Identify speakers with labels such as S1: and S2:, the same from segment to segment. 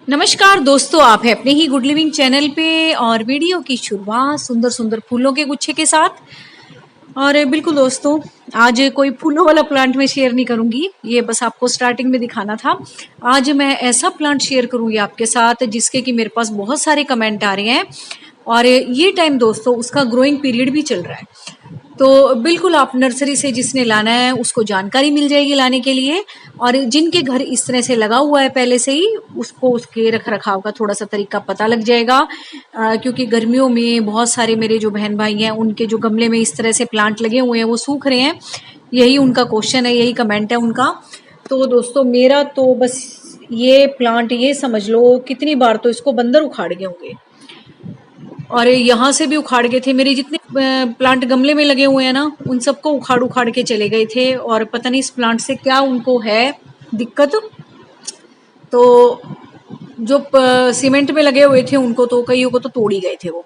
S1: नमस्कार दोस्तों, आप हैं अपने ही गुड लिविंग चैनल पे और वीडियो की शुरुआत सुंदर सुंदर फूलों के गुच्छे के साथ। और बिल्कुल दोस्तों, आज कोई फूलों वाला प्लांट मैं शेयर नहीं करूंगी, ये बस आपको स्टार्टिंग में दिखाना था। आज मैं ऐसा प्लांट शेयर करूंगी आपके साथ जिसके कि मेरे पास बहुत सारे कमेंट आ रहे हैं और ये टाइम दोस्तों उसका ग्रोइंग पीरियड भी चल रहा है। तो बिल्कुल आप नर्सरी से जिसने लाना है उसको जानकारी मिल जाएगी लाने के लिए। और जिनके घर इस तरह से लगा हुआ है पहले से ही, उसको उसके रख रखाव का थोड़ा सा तरीका पता लग जाएगा। क्योंकि गर्मियों में बहुत सारे मेरे जो बहन भाई हैं उनके जो गमले में इस तरह से प्लांट लगे हुए हैं वो सूख रहे हैं। यही उनका क्वेश्चन है, यही कमेंट है उनका। तो दोस्तों मेरा तो बस ये प्लांट, ये समझ लो कितनी बार तो इसको बंदर उखाड़ गए होंगे और यहाँ से भी उखाड़ गए थे। मेरे जितने प्लांट गमले में लगे हुए हैं ना, उन सबको उखाड़ उखाड़ के चले गए थे। और पता नहीं इस प्लांट से क्या उनको है दिक्कत। तो जो सीमेंट में लगे हुए थे उनको तो कईयों को तो तोड़ ही गए थे वो।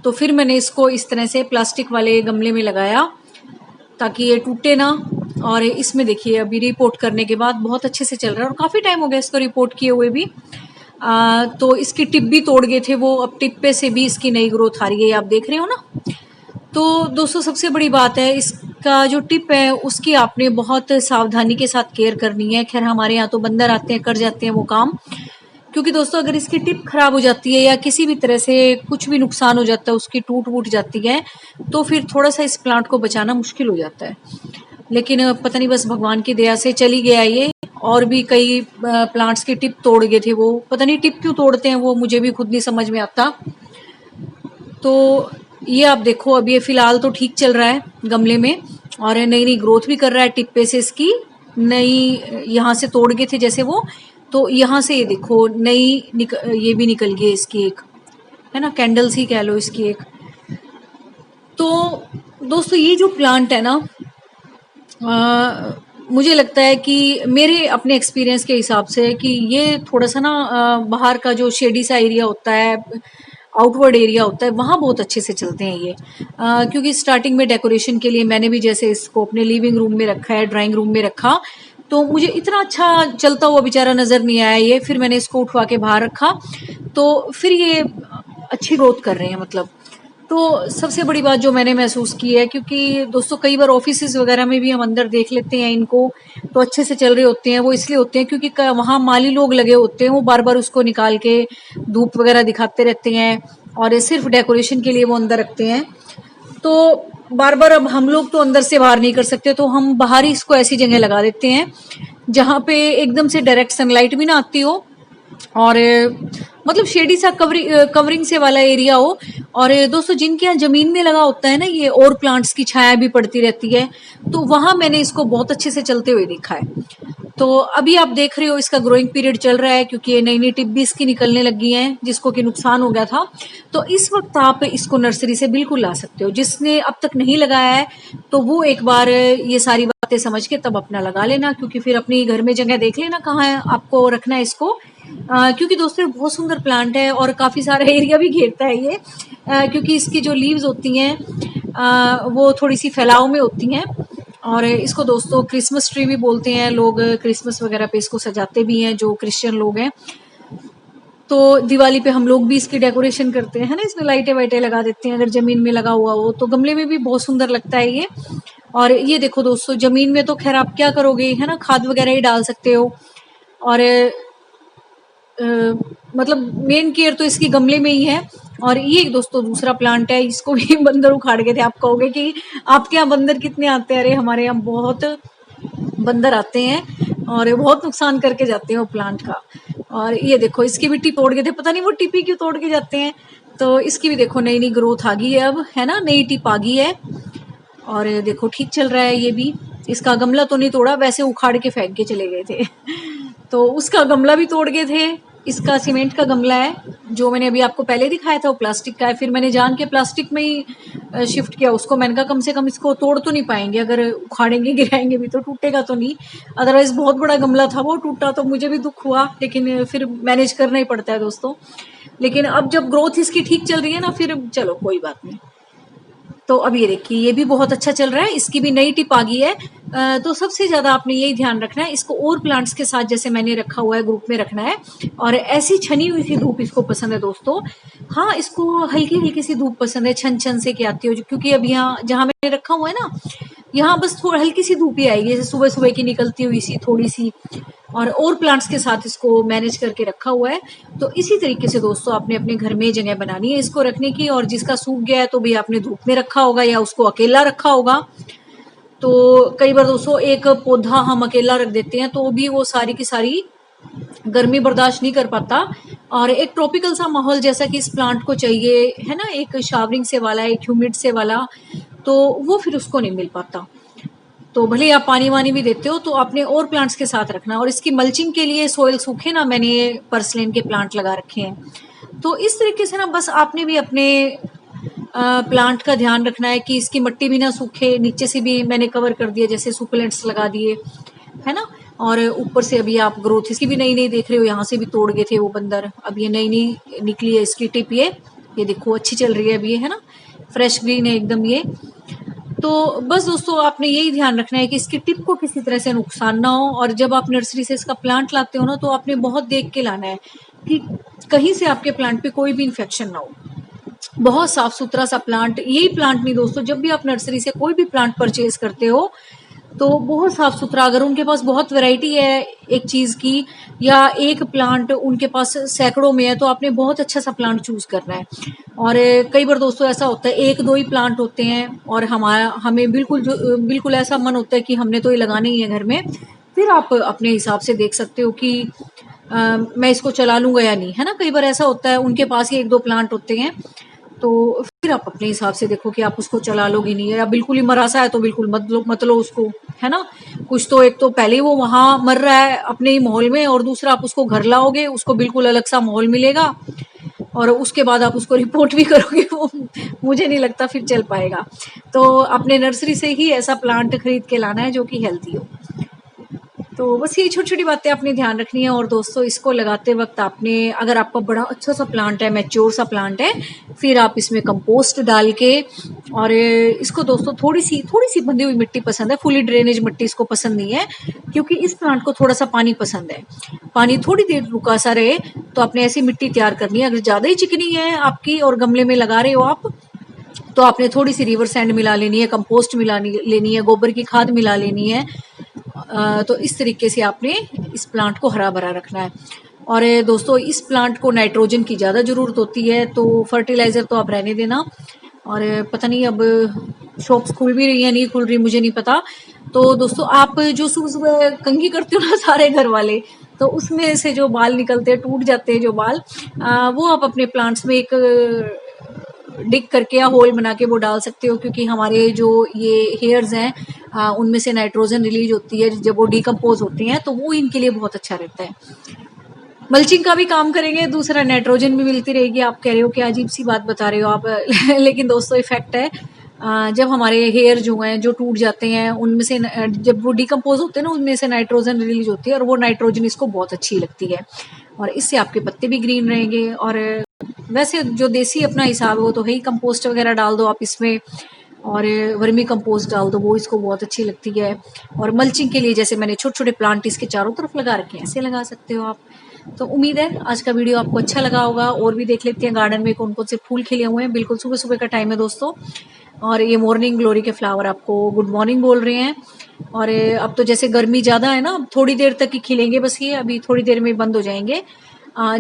S1: तो फिर मैंने इसको इस तरह से प्लास्टिक वाले गमले में लगाया ताकि ये टूटे ना। और इसमें देखिए अभी रिपोर्ट करने के बाद बहुत अच्छे से चल रहा है और काफ़ी टाइम हो गया इसको रिपोर्ट किए हुए भी। तो इसकी टिप भी तोड़ गए थे वो, अब टिप पे से भी इसकी नई ग्रोथ आ रही है, आप देख रहे हो ना। तो दोस्तों सबसे बड़ी बात है, इसका जो टिप है उसकी आपने बहुत सावधानी के साथ केयर करनी है। खैर हमारे यहाँ तो बंदर आते हैं, कर जाते हैं वो काम। क्योंकि दोस्तों अगर इसकी टिप खराब हो जाती है या किसी भी तरह से कुछ भी नुकसान हो जाता है, उसकी टूट वूट जाती है, तो फिर थोड़ा सा इस प्लांट को बचाना मुश्किल हो जाता है। लेकिन पता नहीं बस भगवान की दया से चली गया ये। और भी कई प्लांट्स की टिप तोड़ गए थे वो, पता नहीं टिप क्यों तोड़ते हैं वो, मुझे भी खुद नहीं समझ में आता। तो ये आप देखो, अब ये फिलहाल तो ठीक चल रहा है गमले में और नई नई ग्रोथ भी कर रहा है। टिप पे से इसकी नई, यहाँ से तोड़ गए थे जैसे वो, तो यहाँ से ये देखो नई ये भी निकल गई इसकी एक, है ना, कैंडल्स ही कह लो इसकी एक। तो दोस्तों ये जो प्लांट है ना, मुझे लगता है कि मेरे अपने एक्सपीरियंस के हिसाब से कि ये थोड़ा सा ना बाहर का जो शेडी सा एरिया होता है, आउटवर्ड एरिया होता है, वहाँ बहुत अच्छे से चलते हैं ये। क्योंकि स्टार्टिंग में डेकोरेशन के लिए मैंने भी जैसे इसको अपने लिविंग रूम में रखा है, ड्राइंग रूम में रखा, तो मुझे इतना अच्छा चलता हुआ बेचारा नज़र नहीं आया ये। फिर मैंने इसको उठवा के बाहर रखा, तो फिर ये अच्छी ग्रोथ कर रहे हैं मतलब। तो सबसे बड़ी बात जो मैंने महसूस की है, क्योंकि दोस्तों कई बार ऑफिसेज वगैरह में भी हम अंदर देख लेते हैं इनको, तो अच्छे से चल रहे होते हैं वो, इसलिए होते हैं क्योंकि वहाँ माली लोग लगे होते हैं, वो बार बार उसको निकाल के धूप वगैरह दिखाते रहते हैं और ये सिर्फ डेकोरेशन के लिए वो अंदर रखते हैं। तो बार बार अब हम लोग तो अंदर से बाहर नहीं कर सकते, तो हम बाहर ही इसको ऐसी जगह लगा देते हैं जहाँ पे एकदम से डायरेक्ट सनलाइट भी ना आती हो और मतलब शेडी सा कवरिंग से वाला एरिया हो। और दोस्तों जिनके यहाँ जमीन में लगा होता है ना ये, और प्लांट्स की छाया भी पड़ती रहती है, तो वहां मैंने इसको बहुत अच्छे से चलते हुए देखा है। तो अभी आप देख रहे हो इसका ग्रोइंग पीरियड चल रहा है, क्योंकि ये नई नई टिप भी इसकी निकलने लगी हैं जिसको कि नुकसान हो गया था। तो इस वक्त आप इसको नर्सरी से बिल्कुल ला सकते हो। जिसने अब तक नहीं लगाया है तो वो एक बार ये सारी बातें समझ के तब अपना लगा लेना, क्योंकि फिर अपनी घर में जगह देख लेना कहाँ है आपको रखना है इसको। क्योंकि दोस्तों बहुत सुंदर प्लांट है और काफ़ी सारा एरिया भी घेरता है ये। क्योंकि इसकी जो लीव्स होती हैं वो थोड़ी सी फैलाव में होती हैं। और इसको दोस्तों क्रिसमस ट्री भी बोलते हैं लोग, क्रिसमस वगैरह पे इसको सजाते भी हैं जो क्रिश्चियन लोग हैं। तो दिवाली पे हम लोग भी इसकी डेकोरेशन करते हैं, है ना, इसमें लाइटें वाइटें लगा देते हैं अगर जमीन में लगा हुआ हो तो। गमले में भी बहुत सुंदर लगता है ये। और ये देखो दोस्तों, जमीन में तो खैर आप क्या करोगे, है ना, खाद वगैरह ही डाल सकते हो। और मतलब मेन केयर तो इसकी गमले में ही है। और ये दोस्तों दूसरा प्लांट है, इसको भी बंदर उखाड़ गए थे। आप कहोगे कि आपके यहाँ बंदर कितने आते हैं, अरे हमारे यहाँ बहुत बंदर आते हैं और बहुत नुकसान करके जाते हैं वो प्लांट का। और ये देखो इसकी भी टिप तोड़ गए थे, पता नहीं वो टिप ही क्यों तोड़ के जाते हैं। तो इसकी भी देखो नई नई ग्रोथ आ गई है अब, है ना, नई टिप आ गई है। और देखो ठीक चल रहा है ये भी। इसका गमला तो नहीं तोड़ा, वैसे उखाड़ के फेंक के चले गए थे तो उसका गमला भी तोड़ गए थे। इसका सीमेंट का गमला है, जो मैंने अभी आपको पहले दिखाया था वो प्लास्टिक का है। फिर मैंने जान के प्लास्टिक में ही शिफ्ट किया उसको। मैंने कहा कम से कम इसको तोड़ तो नहीं पाएंगे, अगर उखाड़ेंगे गिराएंगे भी तो टूटेगा तो नहीं। अदरवाइज बहुत बड़ा गमला था वो, टूटा तो मुझे भी दुख हुआ, लेकिन फिर मैनेज करना ही पड़ता है दोस्तों। लेकिन अब जब ग्रोथ इसकी ठीक चल रही है ना, फिर चलो कोई बात नहीं। तो अब ये देखिए ये भी बहुत अच्छा चल रहा है, इसकी भी नई टिप आ गई है। तो सबसे ज्यादा आपने यही ध्यान रखना है, इसको और प्लांट्स के साथ जैसे मैंने रखा हुआ है ग्रुप में रखना है। और ऐसी छनी हुई सी धूप इसको पसंद है दोस्तों। हाँ, इसको हल्की हल्की सी धूप पसंद है, छन छन से की आती हो, क्योंकि अब यहाँ जहाँ मैंने रखा हुआ है ना, यहाँ बस थोड़ा हल्की सी धूप ही आएगी, जैसे सुबह सुबह की निकलती हुई सी थोड़ी सी। और प्लांट्स के साथ इसको मैनेज करके रखा हुआ है। तो इसी तरीके से दोस्तों आपने अपने घर में जगह बनानी है इसको रखने की। और जिसका सूख गया है तो भी आपने धूप में रखा होगा या उसको अकेला रखा होगा। तो कई बार दोस्तों एक पौधा हम अकेला रख देते हैं तो भी वो सारी की सारी गर्मी बर्दाश्त नहीं कर पाता। और एक ट्रॉपिकल सा माहौल जैसा कि इस प्लांट को चाहिए है ना, एक शावरिंग से वाला, एक ह्यूमिड से वाला, तो वो फिर उसको नहीं मिल पाता। तो भले आप पानी वानी भी देते हो तो आपने और प्लांट्स के साथ रखना। और इसकी मल्चिंग के लिए सोयल सूखे ना, मैंने पर्सलेन के प्लांट लगा रखे हैं। तो इस तरीके से ना बस आपने भी अपने प्लांट का ध्यान रखना है कि इसकी मिट्टी भी ना सूखे। नीचे से भी मैंने कवर कर दिया, जैसे सुकुलेंट्स लगा दिए है ना। और ऊपर से अभी आप ग्रोथ इसकी भी नई नई देख रहे हो, यहाँ से भी तोड़ गए थे वो बंदर, अब ये नई नई निकली है इसकी टिप। ये देखो अच्छी चल रही है अभी, ये है ना, फ्रेश ग्रीन है एकदम ये। तो बस दोस्तों आपने यही ध्यान रखना है कि इसकी टिप को किसी तरह से नुकसान ना हो। और जब आप नर्सरी से इसका प्लांट लाते हो ना, तो आपने बहुत देख के लाना है कि कहीं से आपके प्लांट पे कोई भी इन्फेक्शन ना हो। बहुत साफ सुथरा सा प्लांट, यही प्लांट नहीं दोस्तों, जब भी आप नर्सरी से कोई भी प्लांट परचेज करते हो तो बहुत साफ सुथरा, अगर उनके पास बहुत वैरायटी है एक चीज की या एक प्लांट उनके पास सैकड़ों में है, तो आपने बहुत अच्छा सा प्लांट चूज करना है। और कई बार दोस्तों ऐसा होता है एक दो ही प्लांट होते हैं और हमें बिल्कुल ऐसा मन होता है कि हमने तो ये लगाने ही है घर में। फिर आप अपने हिसाब से देख सकते हो कि मैं इसको चला लूंगा या नहीं, है ना। कई बार ऐसा होता है उनके पास ही एक दो प्लांट होते हैं, तो फिर आप अपने हिसाब से देखो कि आप उसको चला लोगे नहीं, या बिल्कुल ही मरा सा है तो बिल्कुल मत लो उसको, है ना। कुछ तो एक तो पहले ही वो वहां मर रहा है अपने ही माहौल में, और दूसरा आप उसको घर लाओगे उसको बिल्कुल अलग सा माहौल मिलेगा, और उसके बाद आप उसको रिपोर्ट भी करोगे, वो मुझे नहीं लगता फिर चल पाएगा। तो अपने नर्सरी से ही ऐसा प्लांट खरीद के लाना है जो कि हेल्थी हो। तो बस ये छोटी छोटी बातें आपने ध्यान रखनी है। और दोस्तों इसको लगाते वक्त आपने, अगर आपका बड़ा अच्छा सा प्लांट है, मैच्योर सा प्लांट है, फिर आप इसमें कंपोस्ट डाल के, और इसको दोस्तों थोड़ी सी बंधी हुई मिट्टी पसंद है, फुली ड्रेनेज मिट्टी इसको पसंद नहीं है, क्योंकि इस प्लांट को थोड़ा सा पानी पसंद है। पानी थोड़ी देर रुका सा रहे तो आपने ऐसी मिट्टी तैयार करनी है। अगर ज्यादा ही चिकनी है आपकी और गमले में लगा रहे हो आप, तो आपने थोड़ी सी रिवर सैंड मिला लेनी है, कंपोस्ट मिला लेनी है, गोबर की खाद मिला लेनी है। तो इस तरीके से आपने इस प्लांट को हरा भरा रखना है। और दोस्तों इस प्लांट को नाइट्रोजन की ज़्यादा ज़रूरत होती है, तो फर्टिलाइज़र तो आप रहने देना। और पता नहीं अब शॉप्स खुल भी रही है नहीं खुल रही, मुझे नहीं पता। तो दोस्तों आप जो सुबह सुबह कंघी करते हो ना सारे घर वाले, तो उसमें से जो बाल निकलते हैं, टूट जाते हैं जो बाल, वो आप अपने प्लांट्स में एक डिग करके या होल बना के वो डाल सकते हो, क्योंकि हमारे जो ये हेयर्स हैं उनमें से नाइट्रोजन रिलीज होती है जब वो डिकम्पोज होते हैं, तो वो इनके लिए बहुत अच्छा रहता है। मल्चिंग का भी काम करेंगे, दूसरा नाइट्रोजन भी मिलती रहेगी। आप कह रहे हो कि अजीब सी बात बता रहे हो आप लेकिन दोस्तों इफेक्ट है। जब हमारे हेयर जो हैं जो टूट जाते हैं, उनमें से जब वो डिकम्पोज होते हैं ना, उनमें से नाइट्रोजन रिलीज होती है, और वो नाइट्रोजन इसको बहुत अच्छी लगती है, और इससे आपके पत्ते भी ग्रीन रहेंगे। और वैसे जो देसी अपना हिसाब है वो तो है ही, कंपोस्ट वगैरह डाल दो आप इसमें, और वर्मी कंपोस्ट डाल दो, वो इसको बहुत अच्छी लगती है। और मल्चिंग के लिए जैसे मैंने छोटे छोटे प्लांट इसके चारों तरफ लगा रखे हैं, ऐसे लगा सकते हो आप। तो उम्मीद है आज का वीडियो आपको अच्छा लगा होगा। और भी देख लेते हैं गार्डन में कौन कौन से फूल खिले हुए हैं। बिल्कुल सुबह सुबह का टाइम है दोस्तों, और ये मॉर्निंग ग्लोरी के फ्लावर आपको गुड मॉर्निंग बोल रहे हैं। और अब तो जैसे गर्मी ज़्यादा है ना, अब थोड़ी देर तक ही खिलेंगे बस, ये अभी थोड़ी देर में बंद हो जाएंगे।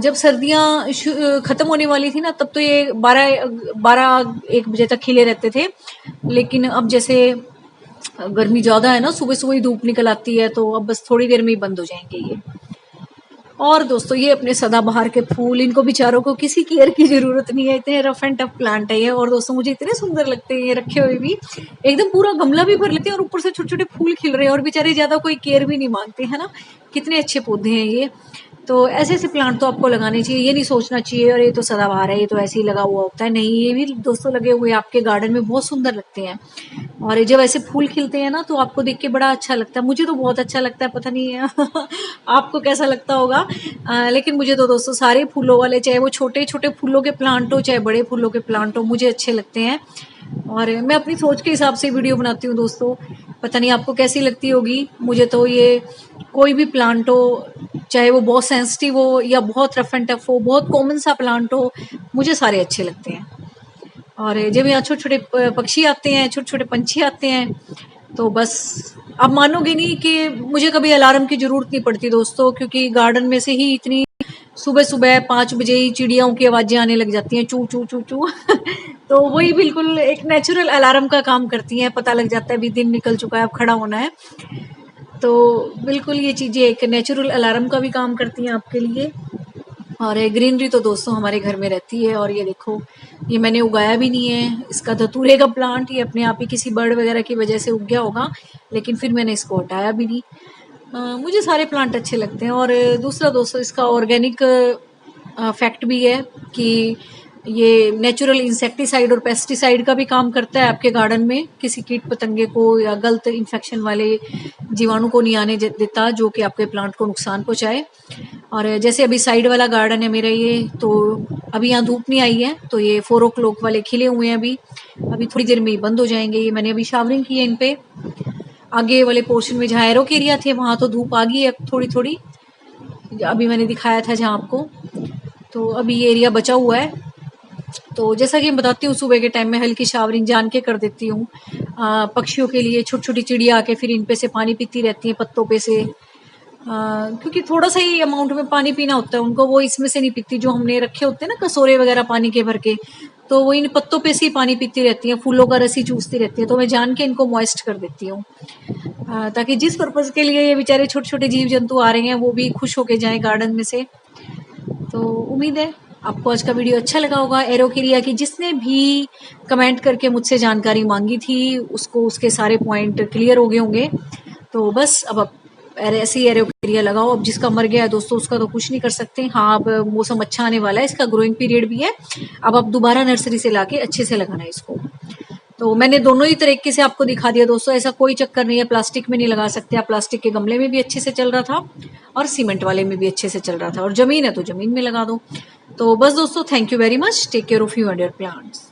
S1: जब सर्दियाँ खत्म होने वाली थी ना, तब तो ये 12-1 बजे तक खिले रहते थे। लेकिन अब जैसे गर्मी ज्यादा है ना, सुबह सुबह ही धूप निकल आती है, तो अब बस थोड़ी देर में ही बंद हो जाएंगे ये। और दोस्तों ये अपने सदाबहार के फूल, इनको बेचारों को किसी केयर की जरूरत नहीं है, इतने रफ एंड टफ प्लांट है ये। और दोस्तों मुझे इतने सुंदर लगते हैं ये रखे हुए भी, एकदम पूरा गमला भी भर लेते हैं, और ऊपर से छोटे छोटे फूल खिल रहे हैं, और बेचारे ज्यादा कोई केयर भी नहीं मांगते, है ना। कितने अच्छे पौधे हैं ये। तो ऐसे ऐसे प्लांट तो आपको लगाने चाहिए, ये नहीं सोचना चाहिए और ये तो सदाबहार है, ये तो ऐसे ही लगा हुआ होता है। नहीं, ये भी दोस्तों लगे हुए आपके गार्डन में बहुत सुंदर लगते हैं। और जब ऐसे फूल खिलते हैं ना, तो आपको देख के बड़ा अच्छा लगता है। मुझे तो बहुत अच्छा लगता है, पता नहीं है आपको कैसा लगता होगा। लेकिन मुझे तो दोस्तों सारे फूलों वाले, चाहे वो छोटे छोटे फूलों के प्लांट हो चाहे बड़े फूलों के प्लांट हो, मुझे अच्छे लगते हैं। और मैं अपनी सोच के हिसाब से वीडियो बनाती हूँ दोस्तों, पता नहीं आपको कैसी लगती होगी। मुझे तो ये कोई भी प्लांट हो, चाहे वो बहुत सेंसिटिव हो या बहुत रफ एंड टफ हो, बहुत कॉमन सा प्लांट हो, मुझे सारे अच्छे लगते हैं। और जब यहाँ छोटे छोटे पक्षी आते हैं, छोटे छोटे पंछी आते हैं, तो बस आप मानोगे नहीं कि मुझे कभी अलार्म की जरूरत नहीं पड़ती दोस्तों, क्योंकि गार्डन में से ही इतनी सुबह सुबह 5 बजे ही चिड़ियाओं की आवाजें आने लग जाती हैं, चू चू चू चू। तो वही बिल्कुल एक नेचुरल अलार्म का काम करती हैं, पता लग जाता है अभी दिन निकल चुका है, अब खड़ा होना है। तो बिल्कुल ये चीजें एक नेचुरल अलार्म का भी काम करती हैं आपके लिए। और ग्रीनरी तो दोस्तों हमारे घर में रहती है। और ये देखो, ये मैंने उगाया भी नहीं है, इसका धतूरे का प्लांट, ये अपने आप ही किसी बर्ड वगैरह की वजह से उग गया होगा, लेकिन फिर मैंने इसको हटाया भी नहीं। मुझे सारे प्लांट अच्छे लगते हैं। और दूसरा दोस्तों, इसका ऑर्गेनिक फैक्ट भी है कि ये नेचुरल इंसेक्टिसाइड और पेस्टिसाइड का भी काम करता है आपके गार्डन में, किसी कीट पतंगे को या गलत इन्फेक्शन वाले जीवाणु को नहीं आने देता जो कि आपके प्लांट को नुकसान पहुंचाए। और जैसे अभी साइड वाला गार्डन है मेरा ये, तो अभी यहाँ धूप नहीं आई है, तो ये 4 o'clock वाले खिले हुए हैं अभी, अभी थोड़ी देर में ही बंद हो जाएंगे। ये मैंने अभी शावरिंग की है इन पे। आगे वाले पोर्शन में जहाँ एरो के एरिया थे वहां तो धूप आ गई है थोड़ी थोड़ी, अभी मैंने दिखाया था जहाँ आपको, तो अभी ये एरिया बचा हुआ है। तो जैसा कि मैं बताती हूँ, सुबह के टाइम में हल्की शावरिंग जान के कर देती हूँ पक्षियों के लिए। छोटी छोटी चिड़िया आके फिर इन पे से पानी पीती रहती है, पत्तों पे से, क्योंकि थोड़ा सा ही अमाउंट में पानी पीना होता है उनको, वो इसमें से नहीं पीती, जो हमने रखे होते हैं ना कटोरे वगैरह पानी के भर के, तो वो इन पत्तों पे से ही पानी पीती रहती है, फूलों का रस ही चूसती रहती है। तो मैं जान के इनको मॉइस्ट कर देती हूँ, ताकि जिस पर्पज के लिए ये बेचारे छोटे छोटे जीव जंतु आ रहे हैं वो भी खुश होके जाएं गार्डन में से। तो उम्मीद है आपको आज का वीडियो अच्छा लगा होगा। एरोकेरिया की जिसने भी कमेंट करके मुझसे जानकारी मांगी थी, उसको उसके सारे पॉइंट क्लियर हो गए होंगे। तो बस अब ऐसे ही एरोकेरिया लगाओ। अब जिसका मर गया है दोस्तों, उसका तो कुछ नहीं कर सकते। हाँ, अब मौसम अच्छा आने वाला है, इसका ग्रोइंग पीरियड भी है। अब आप दोबारा नर्सरी से लाके अच्छे से लगाना है इसको। तो मैंने दोनों ही तरीके से आपको दिखा दिया दोस्तों, ऐसा कोई चक्कर नहीं है प्लास्टिक में नहीं लगा सकते आप। प्लास्टिक के गमले में भी अच्छे से चल रहा था और सीमेंट वाले में भी अच्छे से चल रहा था, और जमीन है तो जमीन में लगा दो। तो बस दोस्तों, thank you very much, take care of you and your plants.